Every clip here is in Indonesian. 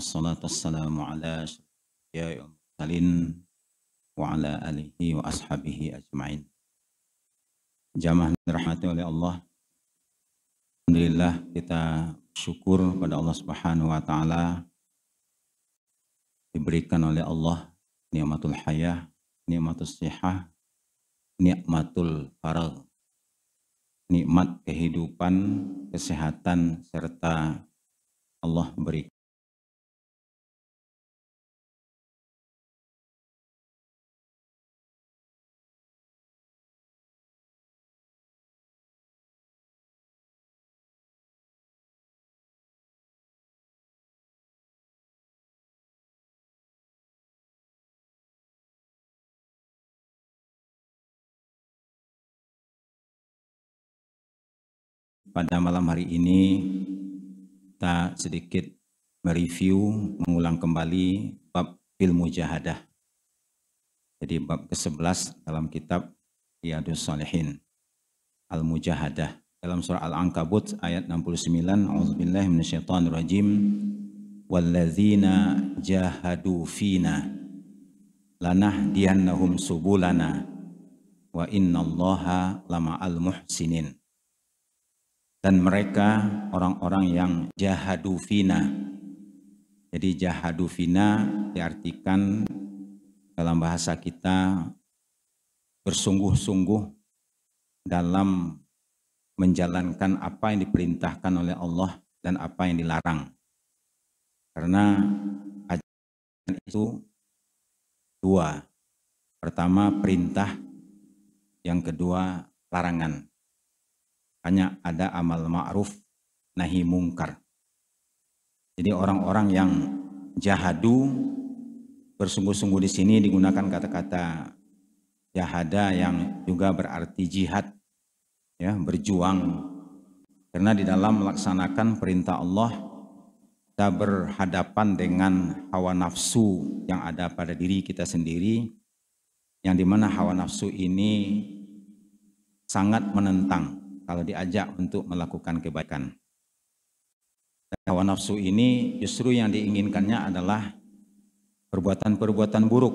wassalatu wassalamu ala asyrafil mursalin wa ala alihi wa ashabihi ajma'in. Jamaah dirahmati oleh Allah. Alhamdulillah kita syukur pada Allah Subhanahu wa taala diberikan oleh Allah nikmatul hayah, nikmatul sihah, nikmatul faragh, nikmat kehidupan, kesehatan, serta Allah berikan pada malam hari ini kita sedikit mereview, mengulang kembali bab fil mujahadah. Jadi bab ke-11 dalam kitab Riyadhus Shalihin, Al-Mujahadah. Dalam surah Al-Ankabut ayat 69, A'udzubillahi minasyaitonirrajim. Walladzina jahadu fina lanahdiyannahum subulana wa innallaha lama'al muhsinin. Dan mereka orang-orang yang jahadu fina. Jadi jahadu fina diartikan dalam bahasa kita bersungguh-sungguh dalam menjalankan apa yang diperintahkan oleh Allah dan apa yang dilarang. Karena ajaran itu dua. Pertama perintah, yang kedua larangan. Hanya ada amal ma'ruf, nahi mungkar. Jadi orang-orang yang jahadu, bersungguh-sungguh di sini digunakan kata-kata jahada yang juga berarti jihad, ya, berjuang. Karena di dalam melaksanakan perintah Allah, kita berhadapan dengan hawa nafsu yang ada pada diri kita sendiri, yang dimana hawa nafsu ini sangat menentang kalau diajak untuk melakukan kebaikan. Dan hawa nafsu ini justru yang diinginkannya adalah perbuatan-perbuatan buruk.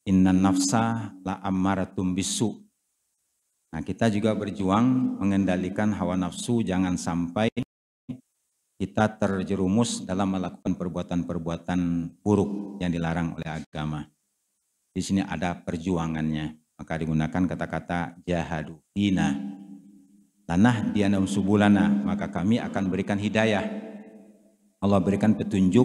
Innan nafsa la ammaratum bisu. Nah, kita juga berjuang mengendalikan hawa nafsu, jangan sampai kita terjerumus dalam melakukan perbuatan-perbuatan buruk yang dilarang oleh agama. Di sini ada perjuangannya. Maka digunakan kata-kata jahadu fina lanahdiyannahum subulana, maka kami akan berikan hidayah. Allah berikan petunjuk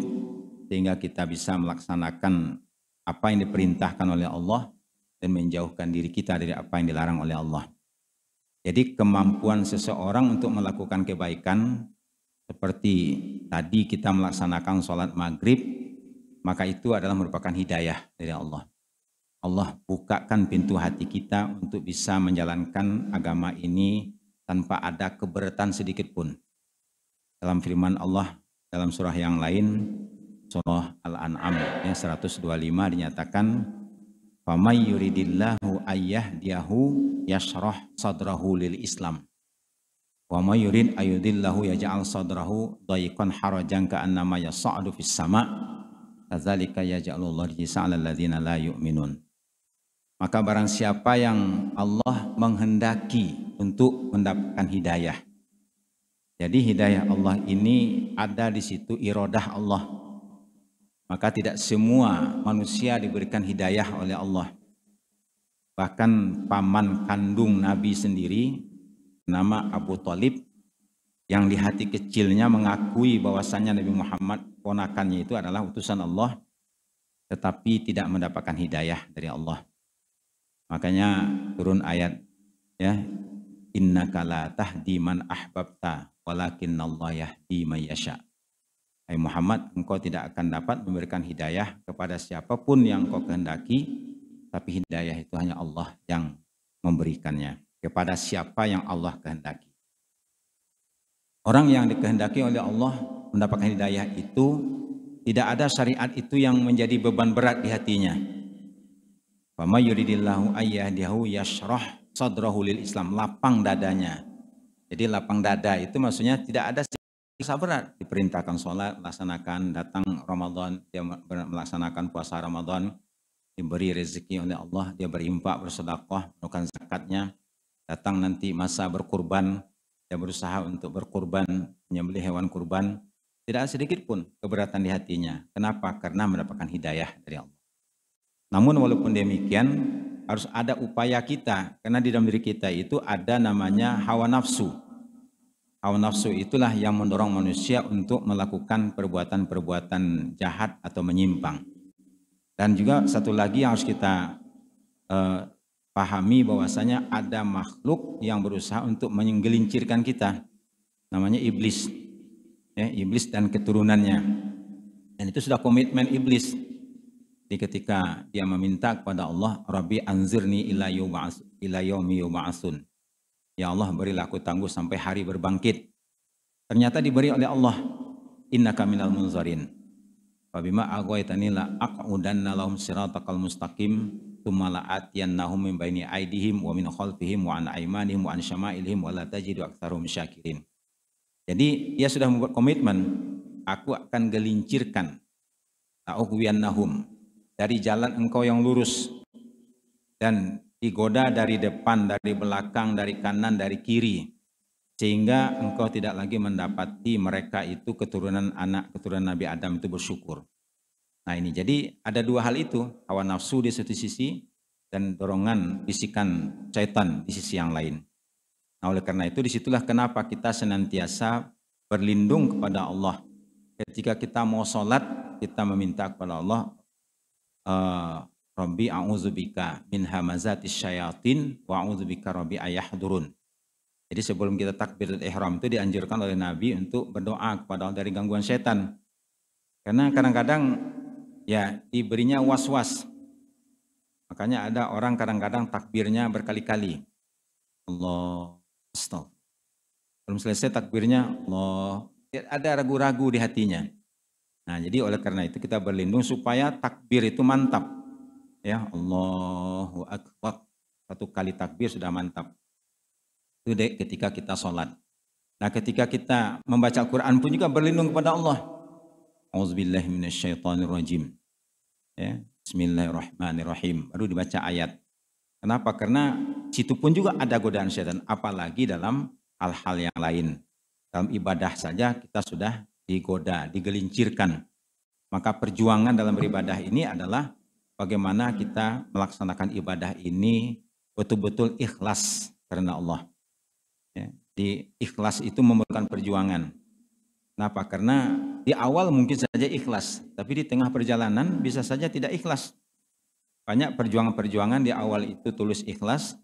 sehingga kita bisa melaksanakan apa yang diperintahkan oleh Allah dan menjauhkan diri kita dari apa yang dilarang oleh Allah. Jadi kemampuan seseorang untuk melakukan kebaikan, seperti tadi kita melaksanakan sholat maghrib, maka itu adalah merupakan hidayah dari Allah. Allah bukakan pintu hati kita untuk bisa menjalankan agama ini tanpa ada keberatan sedikit pun. Dalam firman Allah dalam surah yang lain, surah Al-An'am yang 125 dinyatakan, "Famay yuridillahu ayyahdiyahu yashrah sadrahu lil Islam. Wa may yurid ayyudillahu yaj'al sadrahu dhayqan harajan ka'annama yas'adu fis sama'. Kadzalika yaj'alullahu rijsa 'alal ladzina la yu'minun." Maka barang siapa yang Allah menghendaki untuk mendapatkan hidayah. Jadi hidayah Allah ini ada di situ iradah Allah. Maka tidak semua manusia diberikan hidayah oleh Allah. Bahkan paman kandung Nabi sendiri, nama Abu Thalib, yang di hati kecilnya mengakui bahwasannya Nabi Muhammad ponakannya itu adalah utusan Allah, tetapi tidak mendapatkan hidayah dari Allah. Makanya turun ayat, ya, innaka la tahdi man ahbabta walakinnallaha yahdi may yasha. Hai Muhammad, engkau tidak akan dapat memberikan hidayah kepada siapapun yang engkau kehendaki, tapi hidayah itu hanya Allah yang memberikannya kepada siapa yang Allah kehendaki. Orang yang dikehendaki oleh Allah mendapatkan hidayah itu, tidak ada syariat itu yang menjadi beban berat di hatinya. Fama yuridillahu ayyahdiyahu yashrah sadrahu lil Islam, lapang dadanya. Jadi lapang dada itu maksudnya tidak ada Kisah berat, diperintahkan sholat, laksanakan, datang Ramadan, dia melaksanakan puasa Ramadan, diberi rezeki oleh Allah, dia berinfak, bersedekah, melakukan zakatnya, datang nanti masa berkurban, dia berusaha untuk berkurban, menyembelih hewan kurban, tidak sedikit pun keberatan di hatinya. Kenapa? Karena mendapatkan hidayah dari Allah. Namun walaupun demikian, harus ada upaya kita, karena di dalam diri kita itu ada namanya hawa nafsu. Hawa nafsu itulah yang mendorong manusia untuk melakukan perbuatan-perbuatan jahat atau menyimpang. Dan juga satu lagi yang harus kita pahami bahwasanya ada makhluk yang berusaha untuk menggelincirkan kita, namanya iblis, ya, iblis dan keturunannya. Dan itu sudah komitmen iblis. Di ketika dia meminta kepada Allah, Rabbi anzirni ila yaumi yub'atsun. Ya Allah, berilah aku tangguh sampai hari berbangkit. Ternyata diberi oleh Allah, innaka minal munzarin. Fabima aghwaytani la aqudanna lahum siratakal mustaqim tsumma la'atiyannahum min baini aydihim wa min khalfihim wa an aymanihim wa an syama'ilihim wa la tajidu aktsaruhum syakirin. Jadi dia sudah membuat komitmen, aku akan gelincirkan ta'ughwiyannahum dari jalan engkau yang lurus, dan digoda dari depan, dari belakang, dari kanan, dari kiri, sehingga engkau tidak lagi mendapati mereka itu keturunan Nabi Adam itu bersyukur. Nah ini, jadi ada dua hal itu, hawa nafsu di satu sisi dan dorongan bisikan syaitan di sisi yang lain. Nah oleh karena itu disitulah kenapa kita senantiasa berlindung kepada Allah. Ketika kita mau sholat, kita meminta kepada Allah, Rabbi a'udzubika min hamazatis syayatin wa a'udzubika Rabbi ayahdurun. Jadi sebelum kita takbiratul ihram itu dianjurkan oleh Nabi untuk berdoa kepada Allah dari gangguan setan. Karena kadang-kadang ya diberinya was-was. Makanya ada orang kadang-kadang takbirnya berkali-kali. Allah, astagfirullah. Belum selesai takbirnya, Allah, ada ragu-ragu di hatinya. Nah jadi oleh karena itu kita berlindung supaya takbir itu mantap. Ya, Allahu Akbar. Satu kali takbir sudah mantap. Itu deh ketika kita sholat. Nah ketika kita membaca Al-Quran pun juga berlindung kepada Allah. Auzubillahi minasyaitonirrajim. Ya, Bismillahirrahmanirrahim. Baru dibaca ayat. Kenapa? Karena situ pun juga ada godaan syaitan. Apalagi dalam hal-hal yang lain. Dalam ibadah saja kita sudah digoda, digelincirkan. Maka perjuangan dalam beribadah ini adalah bagaimana kita melaksanakan ibadah ini betul-betul ikhlas karena Allah. Ya, di ikhlas itu memerlukan perjuangan. Kenapa? Karena di awal mungkin saja ikhlas, tapi di tengah perjalanan bisa saja tidak ikhlas. Banyak perjuangan-perjuangan di awal itu tulus ikhlas,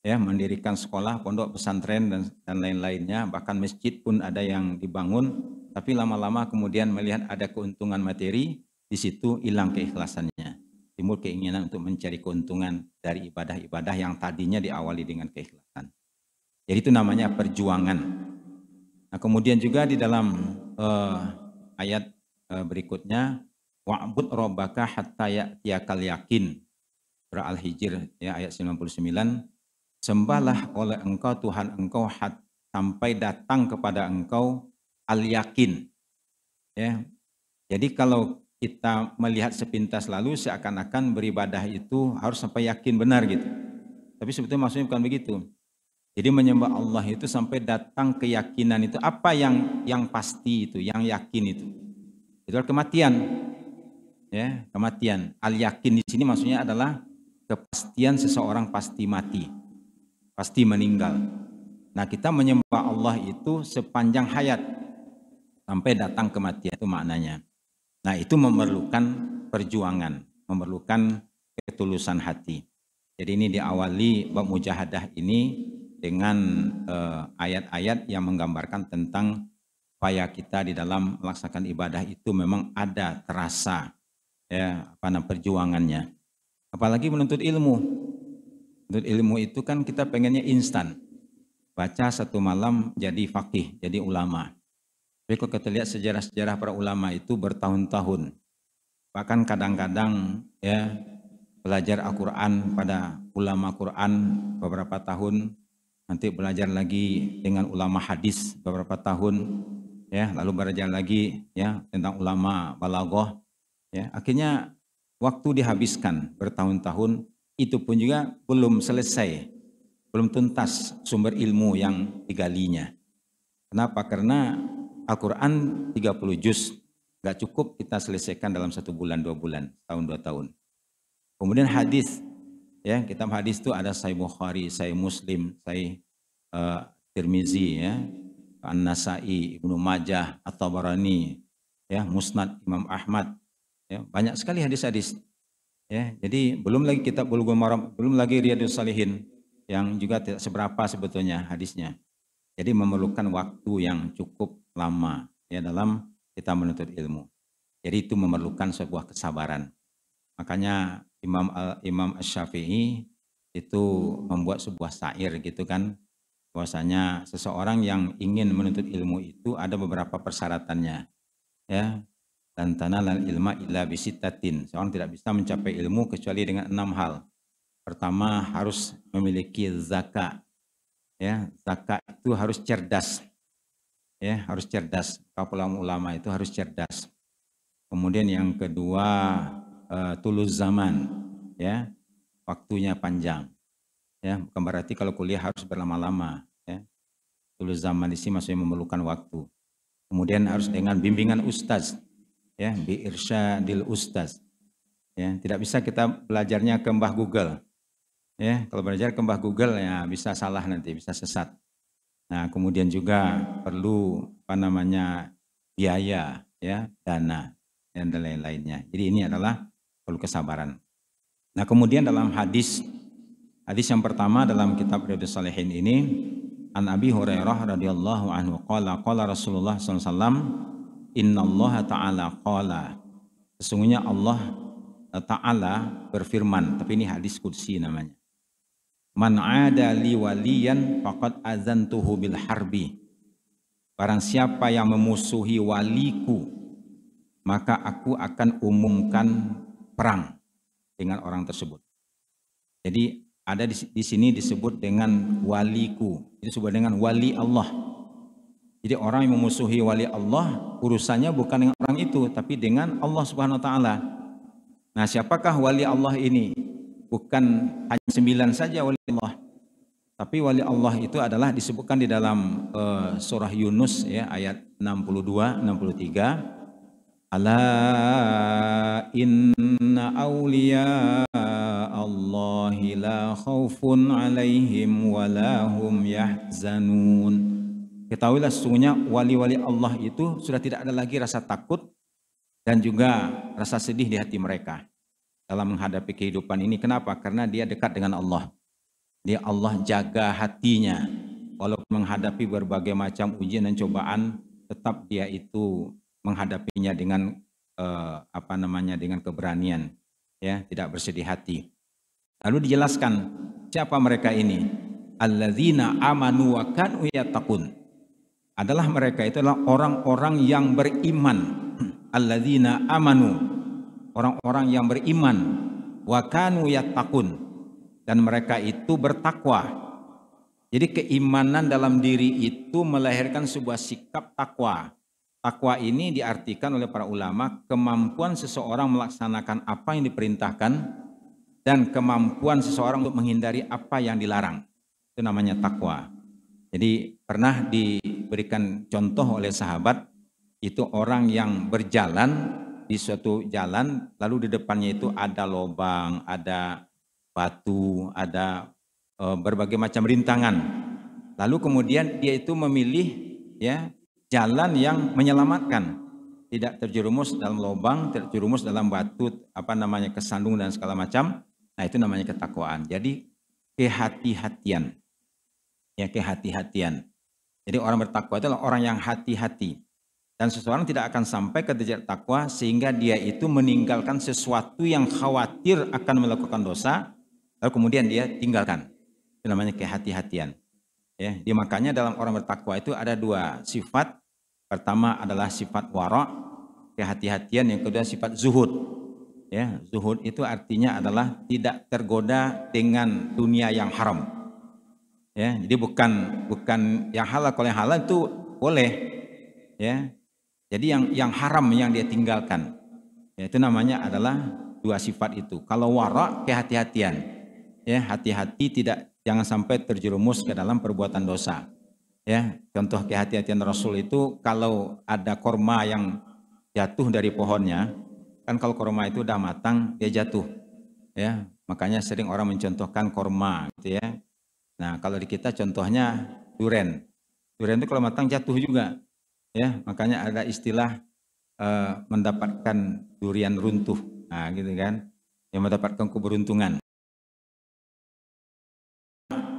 ya, mendirikan sekolah, pondok, pesantren dan lain-lainnya, bahkan masjid pun ada yang dibangun, tapi lama-lama kemudian melihat ada keuntungan materi, di situ hilang keikhlasannya. Timbul keinginan untuk mencari keuntungan dari ibadah-ibadah yang tadinya diawali dengan keikhlasan. Jadi itu namanya perjuangan. Nah kemudian juga di dalam ayat berikutnya, wa'bud rabbaka hatta ya'tiyakal yakin. Surah Al-Hijr ya, ayat 99. Sembahlah oleh engkau Tuhan engkau sampai datang kepada engkau al-yakin. Ya. Jadi kalau kita melihat sepintas lalu seakan-akan beribadah itu harus sampai yakin benar gitu. Tapi sebetulnya maksudnya bukan begitu. Jadi menyembah Allah itu sampai datang keyakinan itu, apa yang pasti itu, yang yakin itu. Itu adalah kematian. Ya, kematian. Al-yakin di sini maksudnya adalah kepastian seseorang pasti mati. Pasti meninggal. Nah, kita menyembah Allah itu sepanjang hayat sampai datang kematian, itu maknanya. Nah, itu memerlukan perjuangan, memerlukan ketulusan hati. Jadi ini diawali bab mujahadah ini dengan ayat-ayat yang menggambarkan tentang upaya kita di dalam melaksanakan ibadah itu memang ada terasa ya perjuangannya. Apalagi menuntut ilmu. Menuntut ilmu itu kan kita pengennya instan. Baca satu malam jadi faqih, jadi ulama. Tapi kalau kita lihat sejarah-sejarah para ulama itu bertahun-tahun. Bahkan kadang-kadang ya belajar Al-Quran pada ulama Quran beberapa tahun, nanti belajar lagi dengan ulama hadis beberapa tahun, ya, lalu belajar lagi ya tentang ulama balaghah, ya. Akhirnya waktu dihabiskan bertahun-tahun, itu pun juga belum selesai, belum tuntas sumber ilmu yang digalinya. Kenapa? Karena Al-Quran 30 juz, gak cukup kita selesaikan dalam 1 bulan, 2 bulan, tahun 2 tahun. Kemudian hadis, ya, kitab hadis itu ada Sahih Bukhari, Sahih Muslim, Sahih Tirmizi, ya, An-Nasai, Ibnu Majah, At-Tabarani, ya, Musnad Imam Ahmad, ya, banyak sekali hadis-hadis, ya. Jadi belum lagi kitab Bulughul Maram, belum lagi Riyadhus Shalihin yang juga tidak seberapa sebetulnya hadisnya. Jadi memerlukan waktu yang cukup lama ya dalam kita menuntut ilmu. Jadi itu memerlukan sebuah kesabaran. Makanya Imam Asy-Syafi'i itu membuat sebuah syair gitu kan, bahwasanya seseorang yang ingin menuntut ilmu itu ada beberapa persyaratannya, ya. Dan tanalal ilma illa bisittatin. Seorang tidak bisa mencapai ilmu kecuali dengan 6 hal. Pertama, harus memiliki zakat. Ya, zakat itu harus cerdas. Ya, harus cerdas. Para ulama itu harus cerdas. Kemudian yang kedua, tulus zaman, ya, waktunya panjang. Ya, bukan berarti kalau kuliah harus berlama-lama. Ya. Tulus zaman di sini maksudnya memerlukan waktu. Kemudian harus dengan bimbingan ustaz, ya, bi irsyadil ustaz. Ya, tidak bisa kita belajarnya ke Mbah Google. Ya, kalau belajar ke Mbah Google ya bisa salah nanti, bisa sesat. Nah, kemudian juga perlu biaya, ya, dana dan lain-lainnya. Jadi ini adalah perlu kesabaran. Nah, kemudian dalam hadis yang pertama dalam kitab Riyadhus Shalihin ini, An Abi Hurairah radhiyallahu anhu qala Rasulullah sallallahu alaihi wasallam, innallaha ta'ala qala, sesungguhnya Allah Ta'ala berfirman, tapi ini hadis qudsi namanya. Man 'ada li waliyan faqad azantuhu bil harbi. Barang siapa yang memusuhi waliku, maka aku akan umumkan perang dengan orang tersebut. Jadi ada di sini disebut dengan waliku, disebut dengan wali Allah. Jadi orang yang memusuhi wali Allah, urusannya bukan dengan orang itu, tapi dengan Allah Subhanahu wa taala. Nah, siapakah wali Allah ini? Bukan hanya 9 saja wali Allah, tapi wali Allah itu adalah disebutkan di dalam surah Yunus, ya, ayat 62-63. Ala inna awliya Allahi la khaufun alaihim wa lahum yahzanun. Ketahuilah sesungguhnya wali-wali Allah itu sudah tidak ada lagi rasa takut dan juga rasa sedih di hati mereka dalam menghadapi kehidupan ini. Kenapa? Karena dia dekat dengan Allah. Dia Allah jaga hatinya. Walaupun menghadapi berbagai macam ujian dan cobaan, tetap dia itu menghadapinya dengan dengan keberanian, ya, tidak bersedih hati. Lalu dijelaskan siapa mereka ini? Alladzina amanu wa kanu yattaqun. Adalah mereka itu adalah orang-orang yang beriman. Alladzina amanu, orang-orang yang beriman, wa kanu yattaqun, dan mereka itu bertakwa. Jadi keimanan dalam diri itu melahirkan sebuah sikap takwa. Takwa ini diartikan oleh para ulama kemampuan seseorang melaksanakan apa yang diperintahkan dan kemampuan seseorang untuk menghindari apa yang dilarang. Itu namanya takwa. Jadi pernah diberikan contoh oleh sahabat, itu orang yang berjalan di suatu jalan, lalu di depannya itu ada lubang, ada batu, ada berbagai macam rintangan. Lalu kemudian dia itu memilih, ya, jalan yang menyelamatkan, tidak terjerumus dalam lubang, tidak terjerumus dalam batu, kesandung dan segala macam. Nah, itu namanya ketakwaan. Jadi kehati-hatian. Ya, kehati-hatian. Jadi orang bertakwa itu adalah orang yang hati-hati. Dan seseorang tidak akan sampai ke derajat takwa sehingga dia itu meninggalkan sesuatu yang khawatir akan melakukan dosa, lalu kemudian dia tinggalkan. Itu namanya kehati-hatian. Ya, makanya dalam orang bertakwa itu ada 2 sifat. Pertama adalah sifat wara', kehati-hatian. Yang kedua sifat zuhud. Ya, zuhud itu artinya adalah tidak tergoda dengan dunia yang haram. Ya, jadi bukan yang halal. Kalau yang halal itu boleh, Ya. Jadi yang haram yang dia tinggalkan. Ya, itu namanya adalah dua sifat itu. Kalau wara, kehati-hatian. Ya, hati-hati jangan sampai terjerumus ke dalam perbuatan dosa. Ya, contoh kehati-hatian Rasul itu kalau ada korma yang jatuh dari pohonnya, kan kalau korma itu udah matang dia jatuh. Ya, makanya sering orang mencontohkan korma gitu ya. Nah, kalau di kita contohnya duren. Duren itu kalau matang jatuh juga. Ya, makanya ada istilah mendapatkan durian runtuh. Nah, gitu kan. Yang mendapatkan keberuntungan.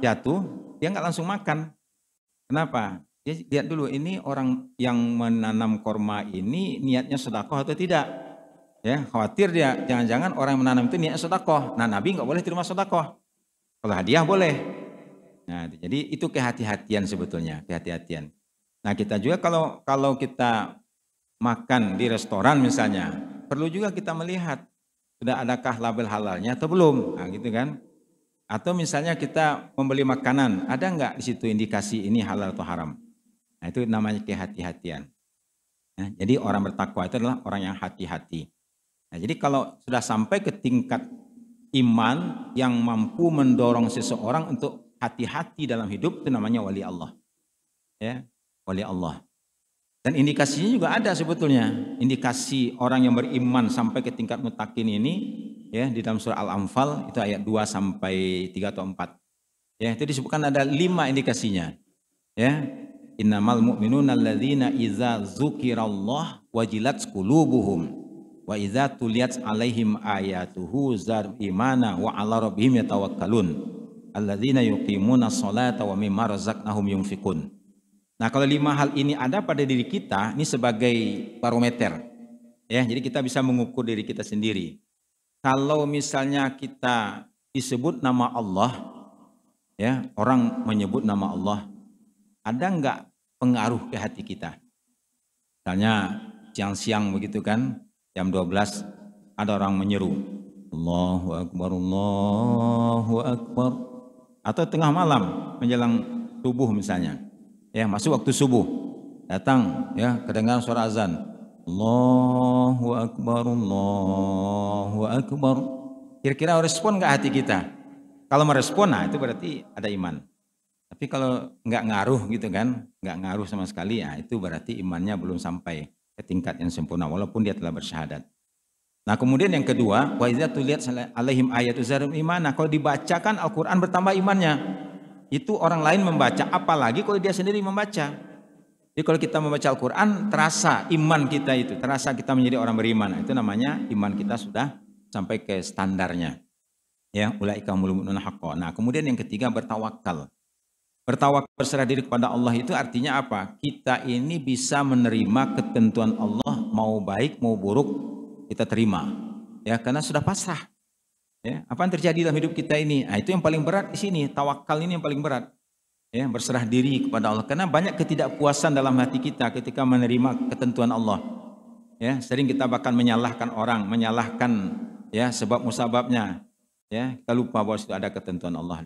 Jatuh, dia nggak langsung makan. Kenapa? Dia lihat dulu ini orang yang menanam korma ini niatnya sedekah atau tidak. Ya, khawatir dia jangan-jangan orang yang menanam itu niatnya sedekah. Nah, Nabi nggak boleh terima sedekah. Kalau hadiah boleh. Nah, jadi itu kehati-hatian sebetulnya, kehati-hatian. Nah, kita juga kalau kita makan di restoran misalnya, perlu juga kita melihat sudah adakah label halalnya atau belum. Nah, gitu kan. Atau misalnya kita membeli makanan, ada nggak di situ indikasi ini halal atau haram? Nah, itu namanya kehati-hatian. Nah, jadi orang bertakwa itu adalah orang yang hati-hati. Nah, jadi kalau sudah sampai ke tingkat iman yang mampu mendorong seseorang untuk hati-hati dalam hidup, itu namanya wali Allah. Ya, wali Allah. Dan indikasinya juga ada sebetulnya. Indikasi orang yang beriman sampai ke tingkat mutakin ini, ya, di dalam surah Al-Anfal itu ayat 2 sampai 3 atau 4. Ya, itu disebutkan ada 5 indikasinya. Ya. Innamal mu'minuna alladzina idza dzukirallah wajilat qulubuhum wa idza tuliyat alaihim ayatuhu zar imana wa 'ala rabbihim yatawakkalun alladzina yuqimuna sholata wa mimma razaqnahum yunfikun. Nah, kalau 5 hal ini ada pada diri kita, ini sebagai barometer. Ya, jadi kita bisa mengukur diri kita sendiri. Kalau misalnya kita disebut nama Allah, ya, orang menyebut nama Allah, ada enggak pengaruh ke hati kita? Misalnya siang-siang begitu kan, jam 12 ada orang menyeru, Allahu Akbar, Allahu Akbar. Atau tengah malam menjelang subuh misalnya. Ya, masuk waktu subuh. Datang ya, kedengaran suara azan. Allahu Akbar, Allahu Akbar. Kira-kira respon enggak hati kita? Kalau merespon, nah itu berarti ada iman. Tapi kalau nggak ngaruh gitu kan, nggak ngaruh sama sekali, ya itu berarti imannya belum sampai ke tingkat yang sempurna, walaupun dia telah bersyahadat. Nah, kemudian yang kedua, wa idza tuliyat alaihim ayatu zarum imana. Kalau dibacakan Al-Quran bertambah imannya. Itu orang lain membaca, apalagi kalau dia sendiri membaca. Jadi kalau kita membaca Al-Quran, terasa iman kita itu, terasa kita menjadi orang beriman. Itu namanya iman kita sudah sampai ke standarnya. Ya, ulaika humul mu'minuna haqqan. Nah, kemudian yang ketiga bertawakal. Bertawakal, berserah diri kepada Allah itu artinya apa? Kita ini bisa menerima ketentuan Allah, mau baik mau buruk kita terima. Ya, karena sudah pasrah. Ya, apa yang terjadi dalam hidup kita ini? Nah, itu yang paling berat di sini. Tawakal ini yang paling berat. Ya, berserah diri kepada Allah. Karena banyak ketidakpuasan dalam hati kita ketika menerima ketentuan Allah. Ya, sering kita bahkan menyalahkan orang, menyalahkan ya sebab musababnya. Ya, kita lupa bahwa itu ada ketentuan Allah.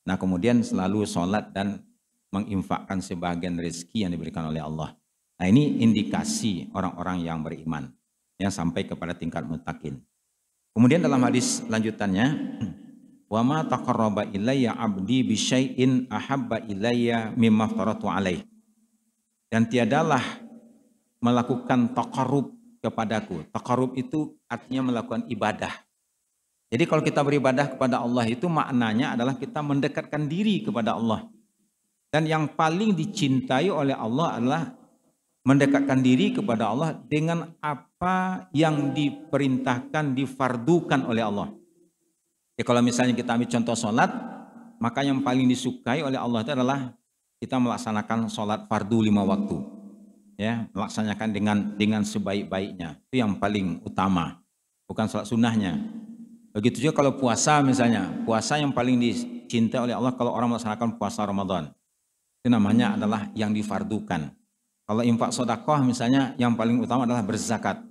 Nah, kemudian selalu sholat dan menginfakkan sebagian rezeki yang diberikan oleh Allah. Nah, ini indikasi orang-orang yang beriman yang sampai kepada tingkat muttaqin. Kemudian dalam hadis lanjutannya, wa ma taqarraba ilayya 'abdi bi syai'in ahabba ilayya mimma aftaratu alaih. Dan tiadalah melakukan taqarrub kepadaku. Taqarrub itu artinya melakukan ibadah. Jadi kalau kita beribadah kepada Allah itu maknanya adalah kita mendekatkan diri kepada Allah. Dan yang paling dicintai oleh Allah adalah mendekatkan diri kepada Allah dengan apa yang diperintahkan, difardukan oleh Allah. Ya, kalau misalnya kita ambil contoh sholat, maka yang paling disukai oleh Allah itu adalah kita melaksanakan sholat fardu 5 waktu. Ya, melaksanakan dengan sebaik-baiknya. Itu yang paling utama, bukan sholat sunnahnya. Begitu juga kalau puasa misalnya, puasa yang paling dicintai oleh Allah kalau orang melaksanakan puasa Ramadan. Itu namanya adalah yang difardukan. Kalau infak sedekah misalnya yang paling utama adalah berzakat.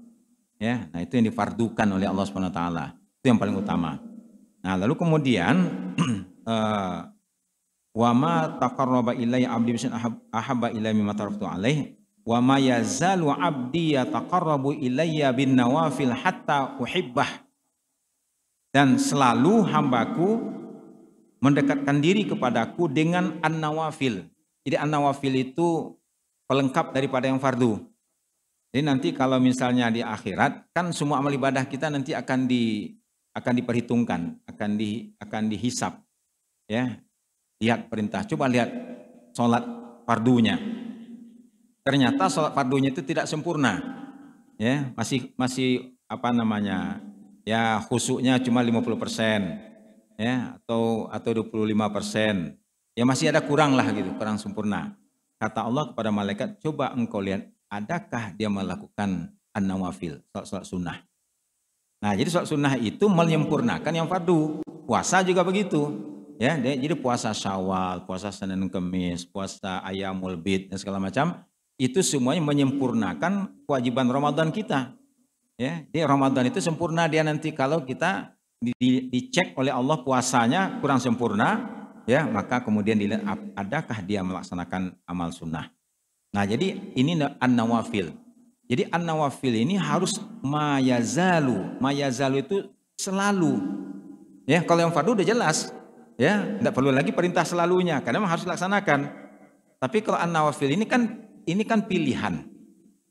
Ya, nah itu yang difardukan oleh Allah Subhanahu wa taala. Itu yang paling utama. Nah, lalu kemudian wa ma taqarraba ilayya 'abdi bi syai'in ahabba ilayya mimma taraftu alaih. wa ma yazalu 'abdi yataqarrabu ilayya bin nawafil hatta uhibbah. Dan selalu hambaku mendekatkan diri kepadaku dengan an-nawafil. Jadi an-nawafil itu pelengkap daripada yang fardu. Jadi nanti kalau misalnya di akhirat kan semua amal ibadah kita nanti akan diperhitungkan, akan dihisap. Ya. Lihat perintah, coba lihat sholat fardunya. Ternyata sholat fardunya itu tidak sempurna. Ya, masih apa namanya? Ya, khusyuknya cuma 50%. Ya, atau 25%. Ya masih ada kurang lah gitu, kurang sempurna. Kata Allah kepada malaikat, coba engkau lihat, adakah dia melakukan an-nawafil, sholat sunnah. Nah, jadi sholat sunnah itu menyempurnakan yang fardu. Puasa juga begitu. Ya, jadi puasa Syawal, puasa Senin Kemis, puasa Ayyamul Bid dan segala macam itu semuanya menyempurnakan kewajiban Ramadan kita. Ya, di Ramadan itu sempurna dia nanti kalau kita dicek oleh Allah puasanya kurang sempurna, ya maka kemudian dilihat adakah dia melaksanakan amal sunnah. Nah, jadi ini an-nawafil. Jadi an-nawafil ini harus mayazalu. Mayazalu itu selalu. Ya, kalau yang fardu udah jelas. Ya, tidak perlu lagi perintah selalunya karena memang harus dilaksanakan. Tapi kalau an-nawafil ini kan pilihan.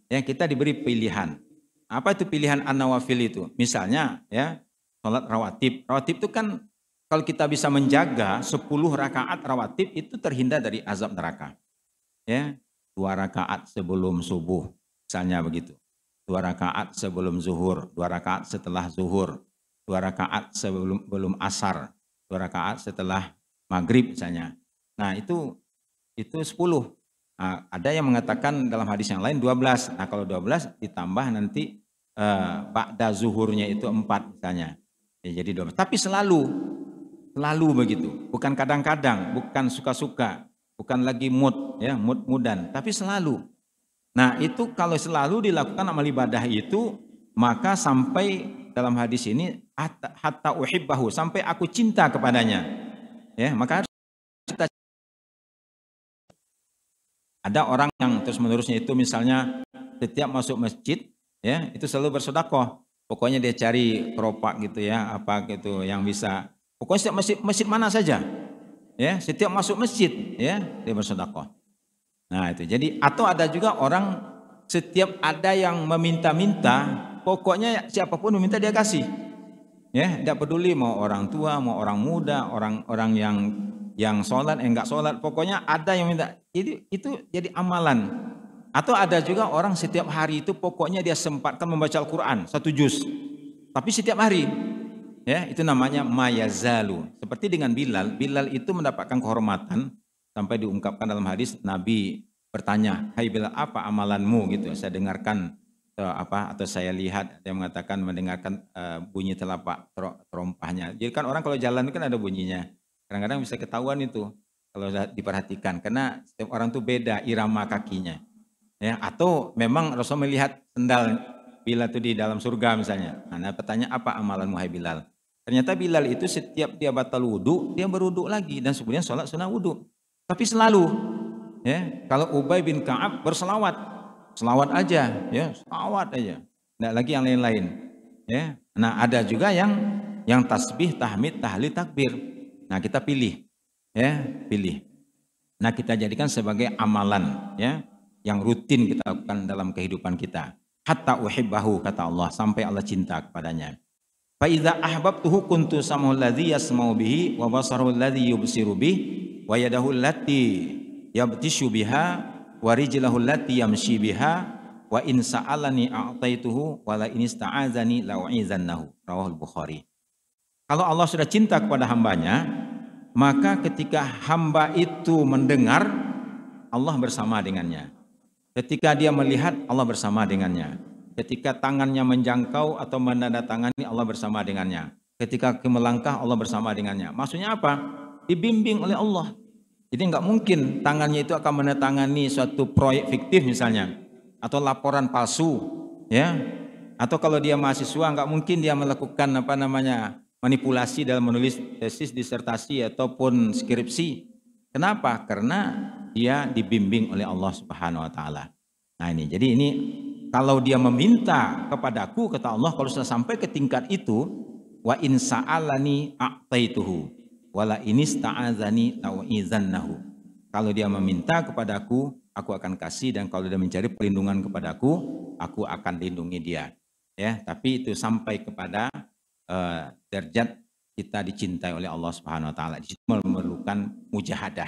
Ya, kita diberi pilihan. Apa itu pilihan an-nawafil itu? Misalnya ya, salat rawatib. Rawatib itu kan kalau kita bisa menjaga 10 rakaat rawatib itu terhindar dari azab neraka. Ya, 2 rakaat sebelum subuh, misalnya begitu. 2 rakaat sebelum zuhur, 2 rakaat setelah zuhur, 2 rakaat sebelum asar, 2 rakaat setelah maghrib misalnya. Nah, itu 10. Nah, ada yang mengatakan dalam hadis yang lain 12. Nah, kalau 12 ditambah nanti ba'da zuhurnya itu 4 misalnya. Ya, jadi 12. Tapi selalu begitu. Bukan kadang-kadang, bukan suka-suka, bukan lagi mood ya, mood-mudan, tapi selalu. Nah, itu kalau selalu dilakukan amal ibadah itu, maka sampai dalam hadis ini hatta uhibbahu, sampai aku cinta kepadanya. Ya, maka harus kita. Ada orang yang terus-menerusnya itu misalnya setiap masuk masjid ya, itu selalu bersedekah. Pokoknya dia cari keropak gitu ya, apa gitu yang bisa. Pokoknya setiap masjid mana saja. Ya, setiap masuk masjid ya, dia bersedekah. Nah, itu. Jadi atau ada juga orang setiap ada yang meminta-minta, pokoknya siapapun meminta dia kasih. Ya, tidak peduli mau orang tua, mau orang muda, orang yang sholat, enggak sholat, pokoknya ada yang minta. Itu jadi amalan. Atau ada juga orang setiap hari itu pokoknya dia sempatkan membaca Al-Quran 1 juz, tapi setiap hari. Ya, itu namanya mayazalu. Seperti dengan Bilal itu mendapatkan kehormatan sampai diungkapkan dalam hadis Nabi bertanya, "Hai Bilal, apa amalanmu?" gitu. Saya dengarkan atau saya lihat, dia mengatakan mendengarkan bunyi telapak terompahnya. Jadi kan orang kalau jalan kan ada bunyinya. Kadang-kadang bisa ketahuan itu kalau diperhatikan karena setiap orang tuh beda irama kakinya. Ya, atau memang Rasul melihat sendal Bilal itu di dalam surga misalnya. Nah, pertanyaan apa amalanmu hai Bilal? Ternyata Bilal itu setiap dia batal wudu, dia berwudu lagi dan kemudian sholat sunnah wudu. Tapi selalu, ya, kalau Ubay bin Ka'ab berselawat, selawat aja, ya, selawat aja, tidak lagi yang lain-lain. Ya, nah ada juga yang tasbih, tahmid, tahlil, takbir. Nah kita pilih, ya, pilih. Nah kita jadikan sebagai amalan, ya, yang rutin kita lakukan dalam kehidupan kita. Hatta uhibbahu kata Allah, sampai Allah cinta kepadanya. Fa idza ahbabtuhu kuntu sam'u alladhi yasma'u bihi wa basaruhu alladhi yubsiru bihi wa yadahu allati yabtishu biha wa rijlahu allati yamshi biha wa in sa'alani a'taituhu wa la in ista'azani la'u'izannahu. Rawahul Bukhari. Kalau Allah sudah cinta kepada hambanya, maka ketika hamba itu mendengar, Allah bersama dengannya. Ketika dia melihat, Allah bersama dengannya. Ketika tangannya menjangkau atau menandatangani, Allah bersama dengannya. Ketika melangkah, Allah bersama dengannya. Maksudnya apa? Dibimbing oleh Allah. Jadi nggak mungkin tangannya itu akan menandatangani suatu proyek fiktif misalnya, atau laporan palsu, ya. Atau kalau dia mahasiswa, nggak mungkin dia melakukan manipulasi dalam menulis tesis, disertasi ataupun skripsi. Kenapa? Karena dia dibimbing oleh Allah Subhanahu wa taala. Nah ini, jadi ini kalau dia meminta kepadaku, kata Allah, kalau sudah sampai ke tingkat itu, wa in sa'alani a'taituhu wala inista'adzani ta'u'izannahu. Kalau dia meminta kepadaku, aku akan kasih, dan kalau dia mencari perlindungan kepadaku, aku akan lindungi dia. Ya, tapi itu sampai kepada derajat kita dicintai oleh Allah Subhanahu wa taala. Di situ memerlukan mujahadah.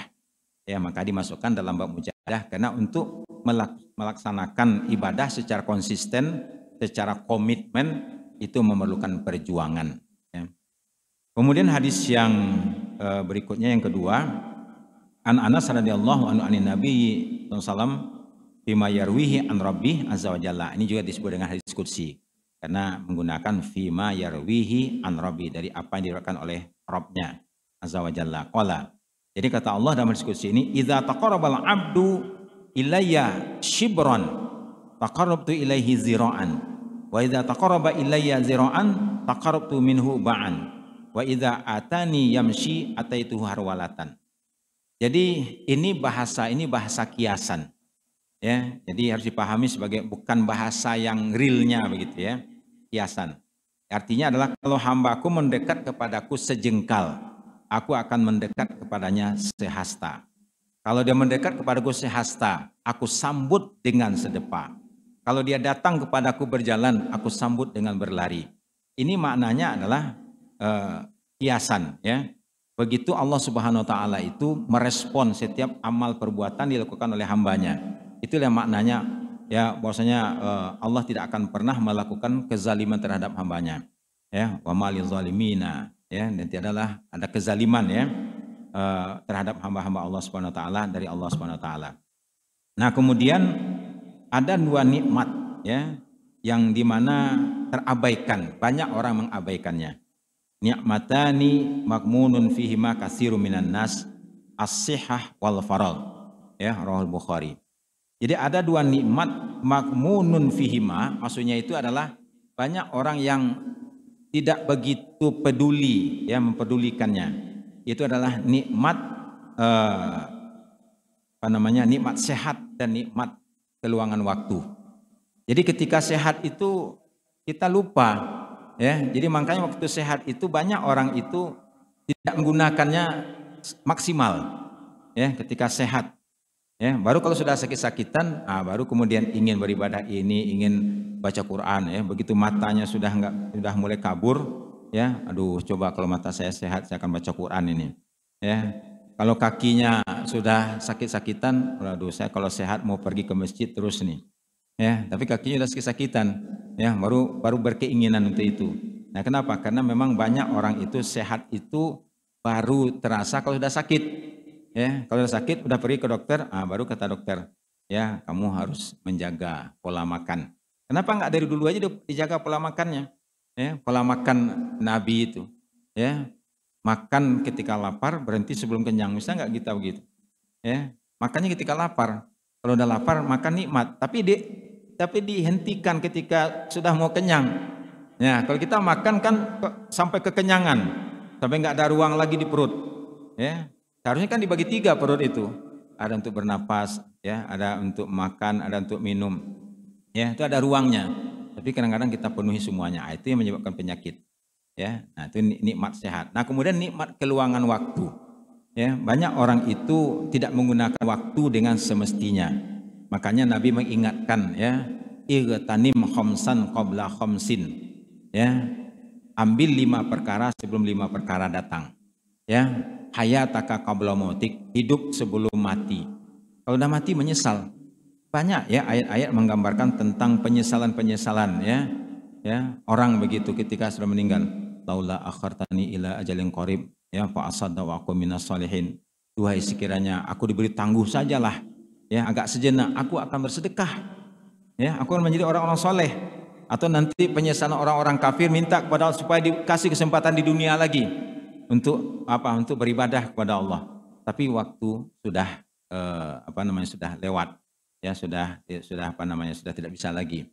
Ya, maka dimasukkan dalam bab mujahadah karena untuk melaksanakan ibadah secara konsisten, secara komitmen itu memerlukan perjuangan. Ya. Kemudian hadis yang berikutnya yang kedua, an Anas radhiyallahu anhu anin Nabi sallallahu fima yarwihi an rabbih azza wa jalla. Ini juga disebut dengan hadis qudsi karena menggunakan fima yarwihi an rabbi, dari apa yang diriwayatkan oleh Rabbnya azza wa jalla. Qala, jadi kata Allah dalam hadis qudsi ini, idza taqarrabal abdu ilayya shibran taqarrabtu ilaihi zira'an wa idza taqarraba ilayya zira'an taqarrabtu minhu ba'an wa idza atani yamshi ataituhu harwalatan. Jadi ini bahasa kiasan. Ya, jadi harus dipahami sebagai bukan bahasa yang realnya begitu ya, kiasan. Artinya adalah kalau hambaku mendekat kepadaku sejengkal, aku akan mendekat kepadanya sehasta. Kalau dia mendekat kepadaku sehasta, aku sambut dengan sedepa. Kalau dia datang kepadaku berjalan, aku sambut dengan berlari. Ini maknanya adalah kiasan ya. Begitu Allah Subhanahu wa taala itu merespon setiap amal perbuatan dilakukan oleh hambanya. Itulah maknanya ya, bahwasanya Allah tidak akan pernah melakukan kezaliman terhadap hambanya. Ya, wa malil zalimina, ya, dan tiadalah ada kezaliman ya terhadap hamba-hamba Allah Subhanahu wa taala dari Allah Subhanahu wa taala. Nah, kemudian ada dua nikmat ya yang dimana terabaikan, banyak orang mengabaikannya. Ni'matani makmunun fihima katsirun minan nas, as-sihhah wal faragh. Ya, Rahul Bukhari. Jadi ada dua nikmat makmunun fihima, maksudnya itu adalah banyak orang yang tidak begitu peduli ya, mempedulikannya. Itu adalah nikmat nikmat sehat dan nikmat keluangan waktu. Jadi ketika sehat itu kita lupa ya. Jadi makanya waktu sehat itu banyak orang itu tidak menggunakannya maksimal ya ketika sehat. Ya, baru kalau sudah sakit-sakitan, baru kemudian ingin beribadah ini, ingin baca Quran ya. Begitu matanya sudah mulai kabur, ya, aduh coba kalau mata saya sehat saya akan baca Quran ini. Ya. Kalau kakinya sudah sakit-sakitan, aduh saya kalau sehat mau pergi ke masjid terus nih. Ya, tapi kakinya sudah sakit-sakitan, ya, baru berkeinginan untuk itu. Nah, kenapa? Karena memang banyak orang itu sehat itu baru terasa kalau sudah sakit. Ya, kalau sakit udah pergi ke dokter, baru kata dokter, ya kamu harus menjaga pola makan. Kenapa nggak dari dulu aja dijaga pola makannya? Ya, pola makan Nabi itu, ya, makan ketika lapar, berhenti sebelum kenyang, bisa nggak kita begitu? Ya, makannya ketika lapar. Kalau udah lapar makan nikmat, tapi dihentikan ketika sudah mau kenyang. Ya, kalau kita makan kan sampai kekenyangan, sampai nggak ada ruang lagi di perut. Ya. Seharusnya kan dibagi 3 perut itu. Ada untuk bernapas, ya, ada untuk makan, ada untuk minum. Ya, itu ada ruangnya. Tapi kadang-kadang kita penuhi semuanya. Itu yang menyebabkan penyakit. Ya, nah itu nikmat sehat. Nah, kemudian nikmat keluangan waktu. Ya, banyak orang itu tidak menggunakan waktu dengan semestinya. Makanya Nabi mengingatkan ya, igtanim khamsan qabla khamsin. Ya, ambil 5 perkara sebelum 5 perkara datang. Ya, hayataka qabla mautik, hidup sebelum mati. Kalau udah mati menyesal. Banyak ya ayat-ayat menggambarkan tentang penyesalan-penyesalan ya. Ya, orang begitu ketika sudah meninggal. Laula akhartani ila ajalin qarib ya fa asadda wa aqum minas solihin. Tuhai sekiranya aku diberi tangguh sajalah ya, agak sejenak aku akan bersedekah. Ya, aku akan menjadi orang-orang soleh. Atau nanti penyesalan orang-orang kafir minta kepada Allah supaya dikasih kesempatan di dunia lagi. Untuk apa? Untuk beribadah kepada Allah. Tapi waktu sudah sudah lewat, ya sudah tidak bisa lagi,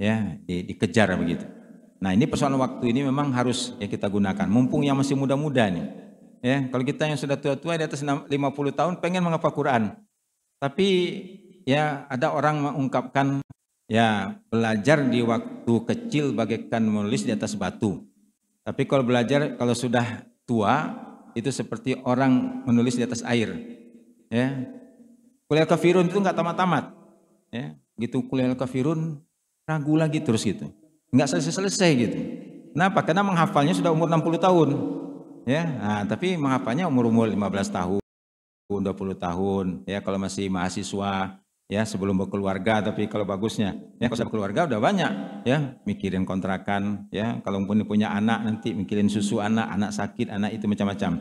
ya dikejar begitu. Nah, ini persoalan waktu ini memang harus ya kita gunakan. Mumpung yang masih muda-muda nih, ya kalau kita yang sudah tua-tua di atas 50 tahun pengen menghafal Quran, tapi ya ada orang mengungkapkan ya belajar di waktu kecil bagaikan menulis di atas batu. Tapi kalau belajar kalau sudah tua itu seperti orang menulis di atas air. Ya, kuliah kafirun itu nggak tamat-tamat. Ya, gitu kuliah kafirun ragu lagi terus gitu. Nggak selesai-selesai gitu. Kenapa? Karena menghafalnya sudah umur 60 tahun. Ya, nah, tapi menghafalnya umur 15 tahun, 20 tahun. Ya, kalau masih mahasiswa, ya sebelum berkeluarga. Tapi kalau bagusnya, ya kalau sudah berkeluarga udah banyak. Ya, mikirin kontrakan. Ya, kalau punya anak nanti mikirin susu anak, anak sakit, anak itu macam-macam.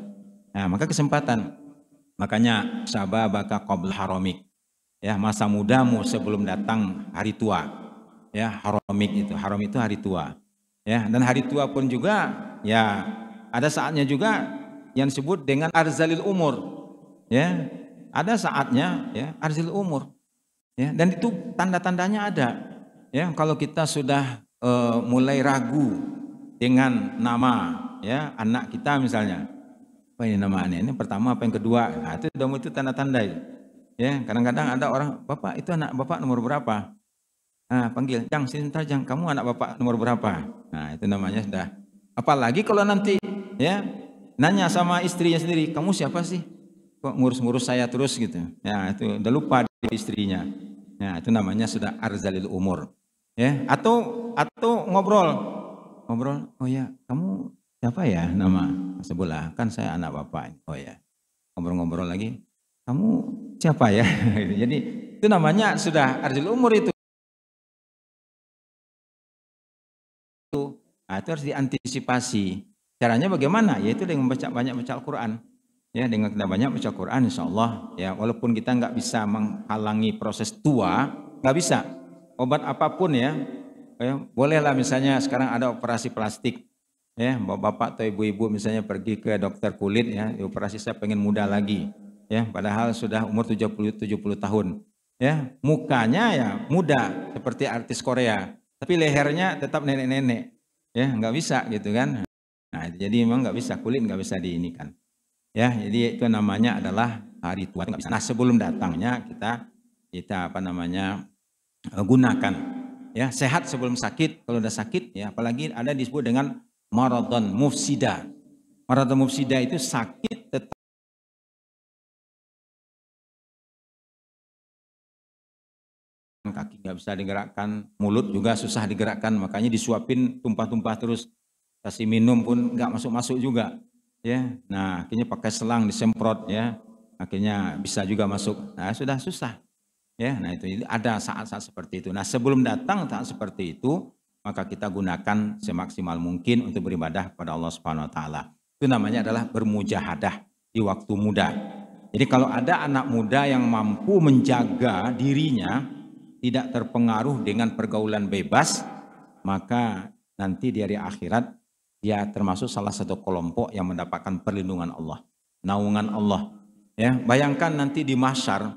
Nah, maka kesempatan. Makanya sabah baka qabl haramik. Ya, masa mudamu sebelum datang hari tua. Ya, haramik itu. Haram itu hari tua. Ya, dan hari tua pun juga ya ada saatnya juga yang disebut dengan arzalil umur. Ya, ada saatnya ya arzalil umur. Ya, dan itu tanda-tandanya ada. Ya, kalau kita sudah mulai ragu dengan nama ya anak kita misalnya. Apa ini namanya? Ini pertama apa yang kedua? Nah, itu tanda-tanda itu. Ya, kadang-kadang ada orang, "Bapak, itu anak Bapak nomor berapa?" Nah, panggil, "Jang, sini sebentar, Jang. Kamu anak Bapak nomor berapa?" Nah, itu namanya sudah. Apalagi kalau nanti ya nanya sama istrinya sendiri, "Kamu siapa sih? Kok ngurus-ngurus saya terus gitu?" Ya, itu udah lupa istrinya. Nah, itu namanya sudah arzalil umur. Ya, atau ngobrol. Ngobrol, "Oh ya, kamu siapa ya nama?" Sebelah, "Kan saya anak Bapak." "Oh ya." Ngobrol-ngobrol lagi, "Kamu siapa ya?" Jadi itu namanya sudah arzalil umur itu. Nah, itu harus diantisipasi. Caranya bagaimana? Yaitu dengan banyak baca Al-Quran. Ya, dengan kita banyak baca Al-Quran, insya Allah, ya, walaupun kita nggak bisa menghalangi proses tua, nggak bisa. Obat apapun ya, bolehlah misalnya sekarang ada operasi plastik, ya, bapak atau ibu-ibu misalnya pergi ke dokter kulit, ya, operasi saya pengen muda lagi, ya, padahal sudah umur 70 tahun, ya, mukanya ya muda seperti artis Korea, tapi lehernya tetap nenek-nenek. Ya, nggak bisa gitu kan. Nah, jadi memang nggak bisa, kulit nggak bisa diinikan. Ya, jadi itu namanya adalah hari tua nggak bisa. Nah, sebelum datangnya kita apa namanya gunakan. Ya, sehat sebelum sakit. Kalau udah sakit, ya apalagi ada disebut dengan maradon mufsida. Maradon mufsida itu sakit tetap kaki nggak bisa digerakkan, mulut juga susah digerakkan, makanya disuapin tumpah-tumpah terus. Kasih minum pun nggak masuk-masuk juga, ya. Nah, akhirnya pakai selang disemprot, ya. Akhirnya bisa juga masuk. Nah, sudah susah, ya. Nah, itu ada saat-saat seperti itu. Nah, sebelum datang saat seperti itu, maka kita gunakan semaksimal mungkin untuk beribadah pada Allah Subhanahu Wa Taala. Itu namanya adalah bermujahadah di waktu muda. Jadi kalau ada anak muda yang mampu menjaga dirinya tidak terpengaruh dengan pergaulan bebas, maka nanti di hari akhirat dia termasuk salah satu kelompok yang mendapatkan perlindungan Allah, naungan Allah. Ya, bayangkan nanti di mahsyar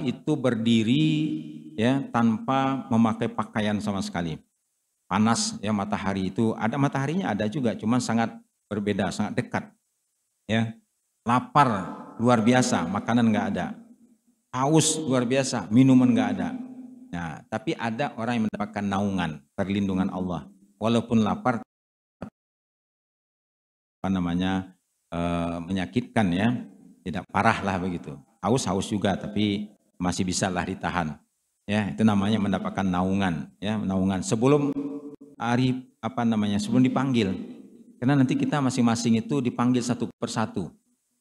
itu berdiri ya tanpa memakai pakaian sama sekali. Panas ya, matahari itu ada, mataharinya ada juga, cuman sangat berbeda, sangat dekat. Ya, lapar luar biasa, makanan nggak ada. Haus luar biasa, minuman nggak ada. Nah, tapi ada orang yang mendapatkan naungan, perlindungan Allah. Walaupun lapar, apa namanya, menyakitkan ya, tidak parah lah begitu. Haus juga, tapi masih bisa lah ditahan. Ya, itu namanya mendapatkan naungan, ya, naungan sebelum hari apa namanya, sebelum dipanggil. Karena nanti kita masing-masing itu dipanggil satu persatu,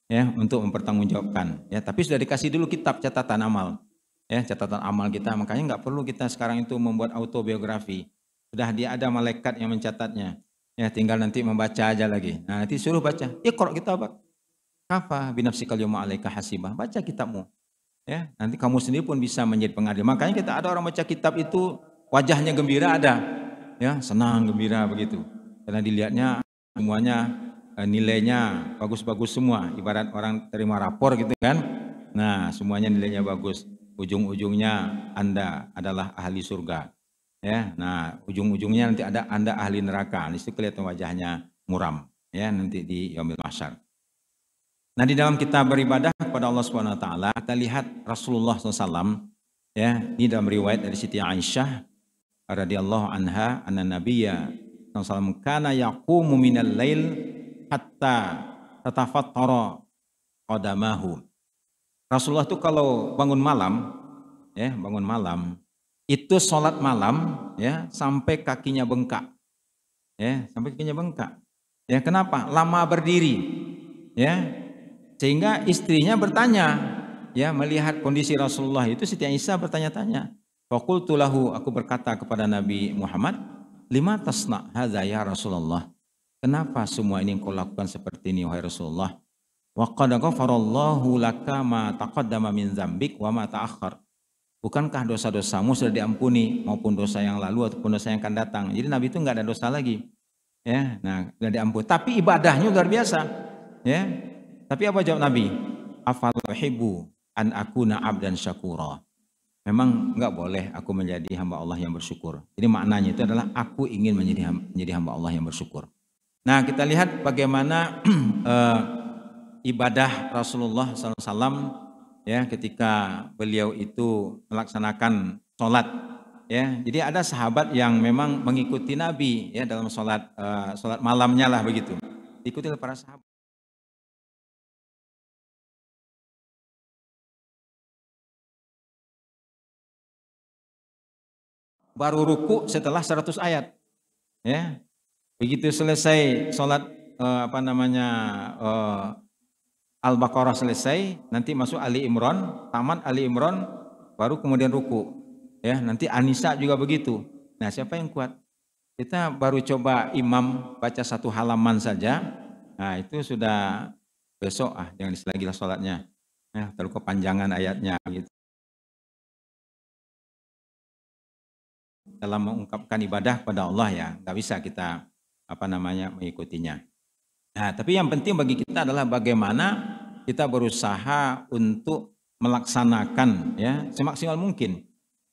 ya, untuk mempertanggungjawabkan. Ya, tapi sudah dikasih dulu kitab catatan amal. Ya, catatan amal kita, makanya nggak perlu kita sekarang itu membuat autobiografi. Sudah dia ada malaikat yang mencatatnya. Ya, tinggal nanti membaca aja lagi. Nah, nanti suruh baca. Iqra kitabak. Kafa binafsikal yawma 'alaika hasibah. Baca kitabmu. Ya, nanti kamu sendiri pun bisa menjadi pengadil. Makanya kita ada orang baca kitab itu wajahnya gembira ada. Ya, senang, gembira begitu. Karena dilihatnya semuanya nilainya bagus-bagus semua. Ibarat orang terima rapor gitu kan. Nah, semuanya nilainya bagus. Ujung-ujungnya Anda adalah ahli surga. Ya, nah ujung-ujungnya nanti ada Anda ahli neraka. Di situ kelihatan wajahnya muram. Ya, nanti di yaumil mahsyar. Nah, di dalam kita beribadah kepada Allah Subhanahu wa taala, kita lihat Rasulullah SAW, ya, ini dalam riwayat dari Siti Aisyah radhiyallahu anha, anna nabiyya sallallahu kana yaqumu minal lail hatta tatafattara qadamahu. Rasulullah itu kalau bangun malam, ya, bangun malam, itu sholat malam, ya, sampai kakinya bengkak. Ya, sampai kakinya bengkak. Ya, kenapa? Lama berdiri. Ya. Sehingga istrinya bertanya, ya, melihat kondisi Rasulullah itu, Siti Aisyah bertanya-tanya. Faqultu lahu, aku berkata kepada Nabi Muhammad, lima tasna hadza ya Rasulullah. Kenapa semua ini engkau lakukan seperti ini wahai Rasulullah? Wa qad ghafarallahu laka ma taqaddama min dzambik wa ma ta'akhkhar. Bukankah dosa-dosamu sudah diampuni, maupun dosa yang lalu ataupun dosa yang akan datang. Jadi Nabi itu enggak ada dosa lagi. Ya, nah, sudah diampuni. Tapi ibadahnya luar biasa. Ya. Tapi apa jawab Nabi? Afal uhibbu an akuna abdan syakura. Memang enggak boleh aku menjadi hamba Allah yang bersyukur. Jadi maknanya itu adalah aku ingin menjadi hamba Allah yang bersyukur. Nah, kita lihat bagaimana ibadah Rasulullah SAW, ya, ketika beliau itu melaksanakan sholat. Ya, jadi ada sahabat yang memang mengikuti Nabi, ya, dalam sholat malamnya lah begitu. Diikuti oleh para sahabat. Baru ruku setelah 100 ayat. Ya. Begitu selesai sholat Al-Baqarah selesai, nanti masuk Ali Imran, tamat Ali Imran, baru kemudian ruku. Ya, nanti An-Nisa juga begitu. Nah, siapa yang kuat? Kita baru coba imam baca 1 halaman saja. Nah, itu sudah besok jangan lagi lah sholatnya. Ya, terlalu kepanjangan ayatnya gitu. Dalam mengungkapkan ibadah kepada Allah, ya, nggak bisa kita mengikutinya. Nah, tapi yang penting bagi kita adalah bagaimana kita berusaha untuk melaksanakan, ya, semaksimal mungkin.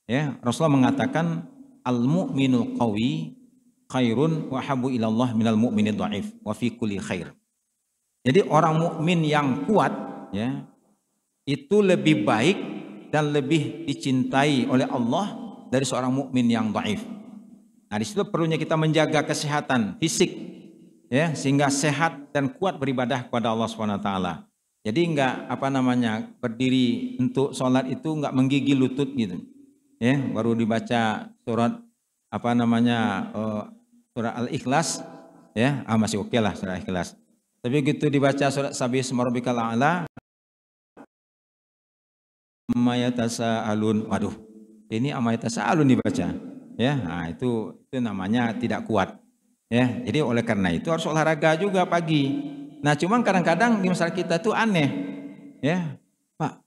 Ya, Rasulullah mengatakan al-mu'minul qawi khairun wa habu ilallah minal mu'minid dhaif wa fi kulli khair. Jadi orang mukmin yang kuat, ya, itu lebih baik dan lebih dicintai oleh Allah dari seorang mukmin yang dhaif. Nah, di situ perlunya kita menjaga kesehatan fisik, ya, sehingga sehat dan kuat beribadah kepada Allah Subhanahu wa taala. Jadi enggak berdiri untuk sholat itu enggak menggigil lutut gitu. Ya, baru dibaca surat surat Al-Ikhlas, ya, masih oke lah surat Ikhlas. Tapi begitu dibaca surat Sabbihisma rabbikal a'la, amayatasaalun, waduh, ini amayatasaalun dibaca. Ya, nah itu namanya tidak kuat. Ya, jadi oleh karena itu harus olahraga juga pagi. Nah, cuman kadang-kadang di masyarakat kita tuh aneh, ya, Pak,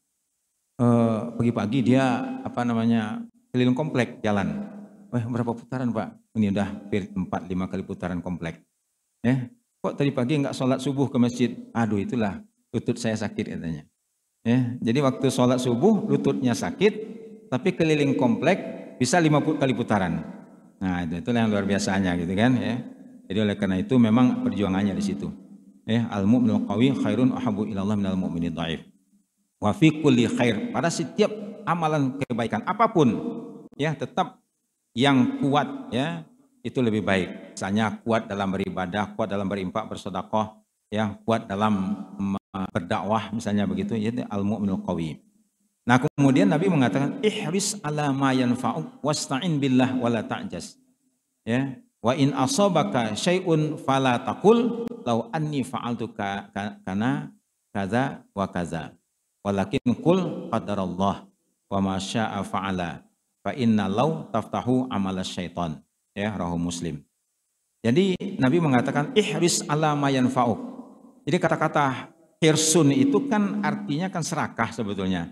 pagi-pagi dia keliling komplek jalan. Berapa putaran Pak? Ini udah 4-5 kali putaran komplek. Ya, kok tadi pagi nggak sholat subuh ke masjid? Aduh, itulah lutut saya sakit katanya. Ya, jadi waktu sholat subuh lututnya sakit, tapi keliling komplek bisa 50 kali putaran. Nah, itu yang luar biasanya gitu kan, ya. Jadi oleh karena itu memang perjuangannya di situ. Ya, al-mu'minul qawi khairun ahabbu ilallah minal mu'minid dhaif. Wa fi kulli khair, pada setiap amalan kebaikan apapun, ya, tetap yang kuat, ya, itu lebih baik. Misalnya kuat dalam beribadah, kuat dalam berinfak, bersedekah, ya, kuat dalam berdakwah misalnya begitu, yaitu al-mu'minul qawi. Nah, kemudian Nabi mengatakan ihris ala ma yanfa'uk wasta'in billah wala ta'jas. Ya, wa in asabaka syai'un fala taqul law anni fa'altu kana kaza wa kaza. Walakin qul qadarallah wa ma syaa fa'ala fa inna law taftahu amala syaitan. Ya, rawahu Muslim. Jadi Nabi mengatakan ihris ala ma yanfa'uk. Jadi kata-kata hirsun itu kan artinya kan serakah sebetulnya.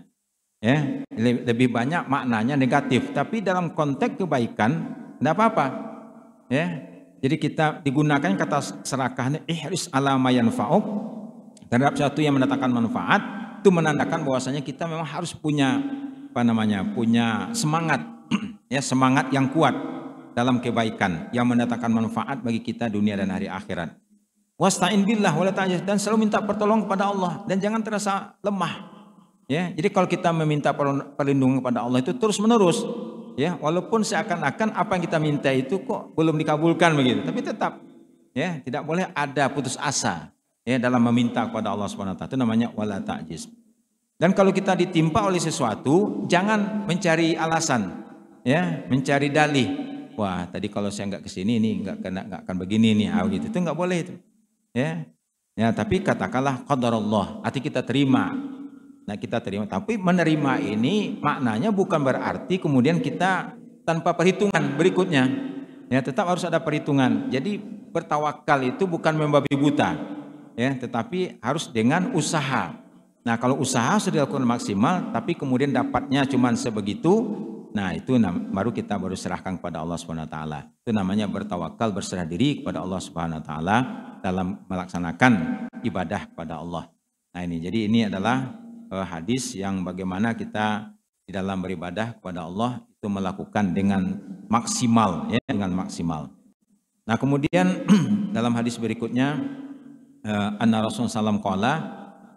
Ya, lebih banyak maknanya negatif, tapi dalam konteks kebaikan tidak apa-apa. Ya, jadi kita digunakan kata serakahnya ihris ala ma yanfa'uk terhadap sesuatu yang mendatangkan manfaat, itu menandakan bahwasanya kita memang harus punya punya semangat, ya, semangat yang kuat dalam kebaikan yang mendatangkan manfaat bagi kita dunia dan hari akhirat. Wasta'in billah wala ta'jiz, dan selalu minta pertolongan kepada Allah dan jangan terasa lemah. Ya, jadi kalau kita meminta perlindungan kepada Allah itu terus menerus, ya, walaupun seakan-akan apa yang kita minta itu kok belum dikabulkan begitu, tapi tetap, ya, tidak boleh ada putus asa, ya, dalam meminta kepada Allah Subhanahu wa taala. Itu namanya wala ta'jiz. Dan kalau kita ditimpa oleh sesuatu, jangan mencari alasan, ya, mencari dalih. Wah, tadi kalau saya nggak kesini ini nggak akan begini nih, gitu. Itu nggak boleh itu, ya. Ya, tapi katakanlah qadarullah, arti kita terima. Nah, kita terima, tapi menerima ini maknanya bukan berarti kemudian kita tanpa perhitungan berikutnya. Ya, tetap harus ada perhitungan. Jadi bertawakal itu bukan membabi buta, ya, tetapi harus dengan usaha. Nah, kalau usaha sudah dilakukan maksimal, tapi kemudian dapatnya cuma sebegitu, nah itu baru kita serahkan kepada Allah Subhanahu wa taala. Itu namanya bertawakal, berserah diri kepada Allah Subhanahu wa taala dalam melaksanakan ibadah kepada Allah. Nah, jadi ini adalah hadis yang bagaimana kita di dalam beribadah kepada Allah itu melakukan dengan maksimal, ya, dengan maksimal. Nah, kemudian dalam hadis berikutnya anna Rasulullah SAW qala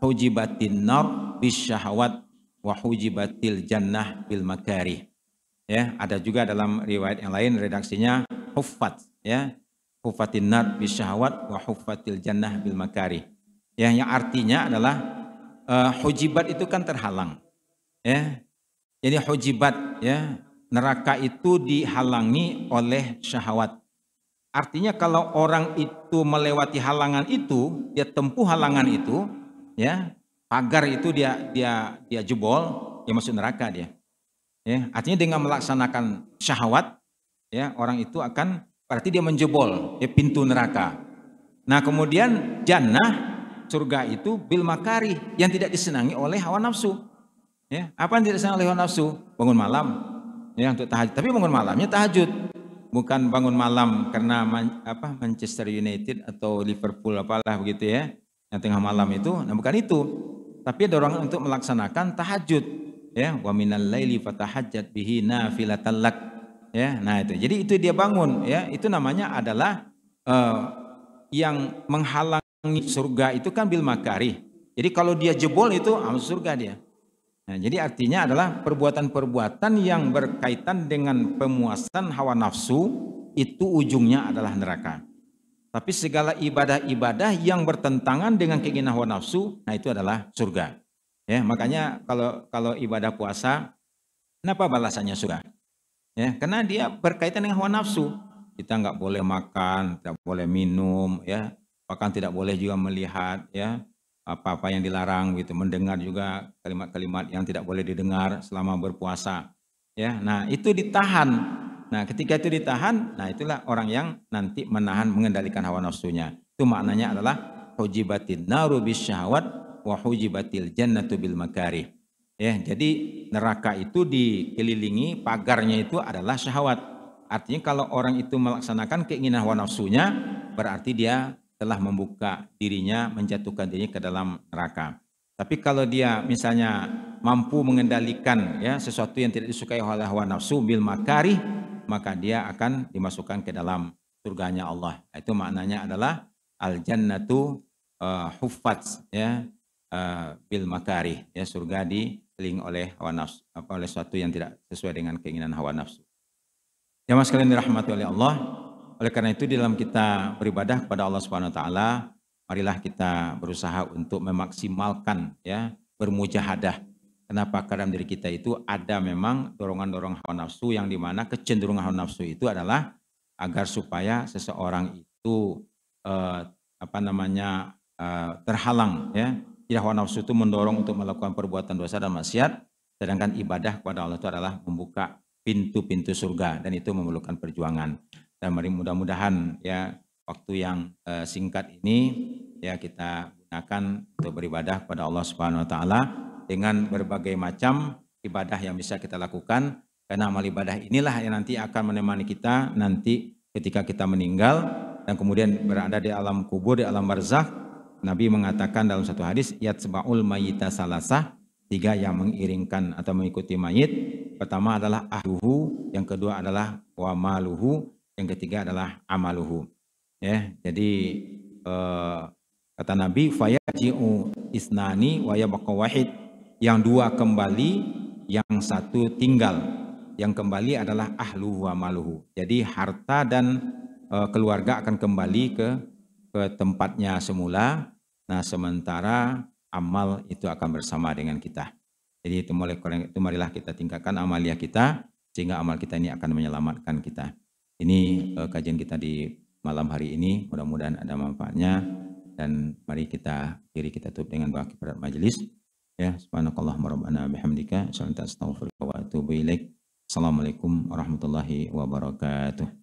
hujibatin nar bisyahawat wa hujibatil jannah bil makarih. Ya, ada juga dalam riwayat yang lain redaksinya huffat, ya, huffatin nar bisyahawat wa huffatil jannah bil makarih. Ya, yang artinya adalah hujibat itu kan terhalang, ya. Jadi hujibat, ya, neraka itu dihalangi oleh syahwat. Artinya kalau orang itu melewati halangan itu, dia tempuh halangan itu, ya, pagar itu dia jebol, dia masuk neraka dia. Ya, artinya dengan melaksanakan syahwat, ya, orang itu akan berarti dia menjebol, ya, pintu neraka. Nah, kemudian jannah, surga itu bil makari, yang tidak disenangi oleh hawa nafsu. Ya, apa yang tidak disenangi oleh hawa nafsu? Bangun malam, ya, untuk tahajud. Tapi bangun malamnya tahajud, bukan bangun malam karena Manchester United atau Liverpool apalah begitu, ya, yang tengah malam itu. Nah, bukan itu. Tapi dorongan untuk melaksanakan tahajud, ya, wa minal laili fatahajjat bihi nafilatan lak. Ya, nah itu. Jadi itu dia bangun, ya, itu namanya adalah yang menghalang surga itu kan bil makarih. Jadi kalau dia jebol itu masuk surga dia. Nah, jadi artinya adalah perbuatan-perbuatan yang berkaitan dengan pemuasan hawa nafsu itu ujungnya adalah neraka. Tapi segala ibadah-ibadah yang bertentangan dengan keinginan hawa nafsu, nah itu adalah surga. Ya, makanya kalau ibadah puasa, kenapa balasannya surga? Ya, karena dia berkaitan dengan hawa nafsu. Kita nggak boleh makan, tidak boleh minum, ya. Bahkan tidak boleh juga melihat, ya, apa-apa yang dilarang gitu, mendengar juga kalimat-kalimat yang tidak boleh didengar selama berpuasa, ya. Nah, itu ditahan. Nah, ketika itu ditahan, nah itulah orang yang nanti menahan, mengendalikan hawa nafsunya. Itu maknanya adalah hujibatin naru bisyahwat wa hujibatil jannatu bil makarih. Ya, jadi neraka itu dikelilingi, pagarnya itu adalah syahwat. Artinya kalau orang itu melaksanakan keinginan hawa nafsunya, berarti dia telah membuka dirinya, menjatuhkan dirinya ke dalam neraka. Tapi kalau dia misalnya mampu mengendalikan, ya, sesuatu yang tidak disukai oleh hawa nafsu bil makarih, maka dia akan dimasukkan ke dalam surganya Allah. Itu maknanya adalah al jannatu huffat, ya, bil makarih, ya, surga dikelilingi oleh hawa nafsu, oleh sesuatu yang tidak sesuai dengan keinginan hawa nafsu. Jamaah sekalian dirahmati oleh Allah. Oleh karena itu di dalam kita beribadah kepada Allah Subhanahu wa taala, marilah kita berusaha untuk memaksimalkan, ya, bermujahadah. Kenapa? Karena diri kita itu ada memang dorongan-dorongan hawa nafsu, yang dimana kecenderungan hawa nafsu itu adalah agar supaya seseorang itu terhalang, ya. Jadi hawa nafsu itu mendorong untuk melakukan perbuatan dosa dan maksiat, sedangkan ibadah kepada Allah itu adalah membuka pintu-pintu surga, dan itu memerlukan perjuangan. Dan mudah-mudahan, ya, waktu yang singkat ini, ya, kita gunakan untuk beribadah kepada Allah Subhanahu wa taala dengan berbagai macam ibadah yang bisa kita lakukan, karena amal ibadah inilah yang nanti akan menemani kita nanti ketika kita meninggal dan kemudian berada di alam kubur, di alam barzakh. Nabi mengatakan dalam satu hadis, yatsba'ul mayyita salasah, 3 yang mengiringkan atau mengikuti mayit. Pertama adalah ahluhu, yang kedua adalah wa maluhu, yang ketiga adalah amaluhu. Ya, jadi kata Nabi, fayaji'u isnani wa yabqa wahid. Yang dua kembali, yang satu tinggal. Yang kembali adalah ahluhu wa maluhu. Jadi harta dan keluarga akan kembali ke tempatnya semula. Nah, sementara amal itu akan bersama dengan kita. Jadi itu marilah kita tingkatkan amalia kita, sehingga amal kita ini akan menyelamatkan kita. Ini kajian kita di malam hari ini, mudah-mudahan ada manfaatnya, dan mari kita tutup dengan doa kepada majelis. Ya, subhanakallahumma rabbana bihamdika, asyhadu an la ilaha illa anta astaghfiruka wa atubu ilaik. Assalamualaikum warahmatullahi wabarakatuh.